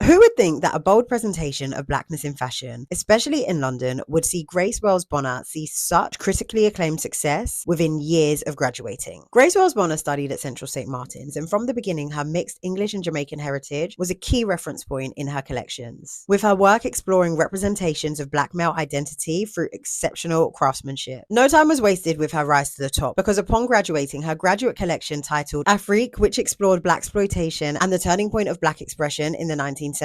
Who would think that a bold presentation of blackness in fashion, especially in London, would see Grace Wells Bonner see such critically acclaimed success within years of graduating? Grace Wells Bonner studied at Central St. Martin's, and from the beginning, her mixed English and Jamaican heritage was a key reference point in her collections, with her work exploring representations of black male identity through exceptional craftsmanship. No time was wasted with her rise to the top, because upon graduating, her graduate collection titled Afrique, which explored blaxploitation and the turning point of black expression in the 1970s,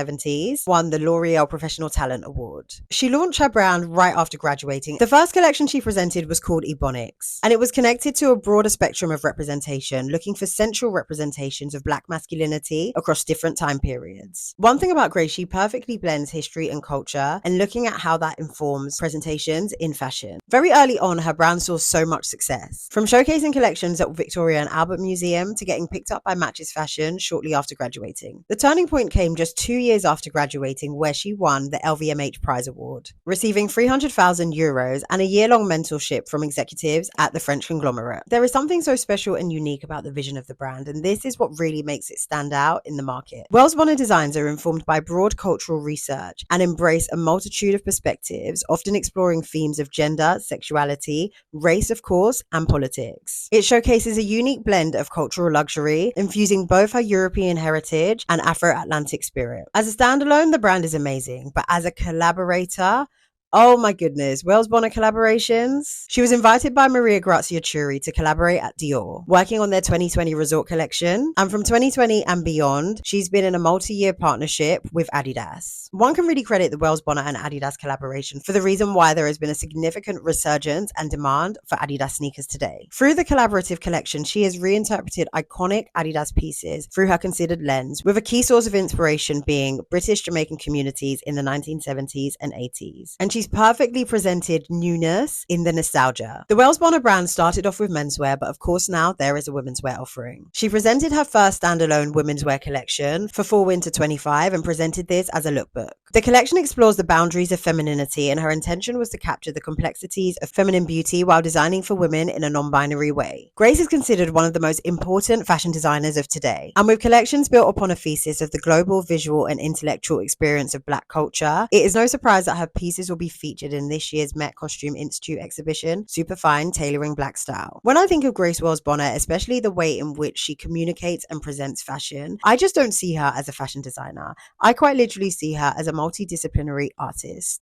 won the L'Oreal Professional Talent Award. She launched her brand right after graduating. The first collection she presented was called Ebonics, and it was connected to a broader spectrum of representation, looking for central representations of black masculinity across different time periods. One thing about Grace, she perfectly blends history and culture, and looking at how that informs presentations in fashion. Very early on, her brand saw so much success, from showcasing collections at Victoria and Albert Museum to getting picked up by Matches Fashion shortly after graduating. The turning point came just 2 years after graduating, where she won the LVMH Prize Award, receiving €300,000 and a year-long mentorship from executives at the French conglomerate. There is something so special and unique about the vision of the brand, and this is what really makes it stand out in the market. Wells Bonner designs are informed by broad cultural research and embrace a multitude of perspectives, often exploring themes of gender, sexuality, race, of course, and politics. It showcases a unique blend of cultural luxury, infusing both her European heritage and Afro-Atlantic spirit. As a standalone, the brand is amazing, but as a collaborator, oh my goodness, Wells Bonner collaborations. She was invited by Maria Grazia Chiuri to collaborate at Dior, working on their 2020 resort collection. And from 2020 and beyond, she's been in a multi-year partnership with Adidas. One can really credit the Wells Bonner and Adidas collaboration for the reason why there has been a significant resurgence and demand for Adidas sneakers today. Through the collaborative collection, she has reinterpreted iconic Adidas pieces through her considered lens, with a key source of inspiration being British Jamaican communities in the 1970s and 80s. And she's perfectly presented newness in the nostalgia. The Wells Bonner brand started off with menswear, but of course now there is a women's wear offering. She presented her first standalone women's wear collection for Fall Winter 25 and presented this as a lookbook. The collection explores the boundaries of femininity, and her intention was to capture the complexities of feminine beauty while designing for women in a non-binary way. Grace is considered one of the most important fashion designers of today, and with collections built upon a thesis of the global visual and intellectual experience of black culture, it is no surprise that her pieces will be featured in this year's Met Costume Institute exhibition, Superfine Tailoring Black Style. When I think of Grace Wells Bonner, especially the way in which she communicates and presents fashion, I just don't see her as a fashion designer. I quite literally see her as a multidisciplinary artist.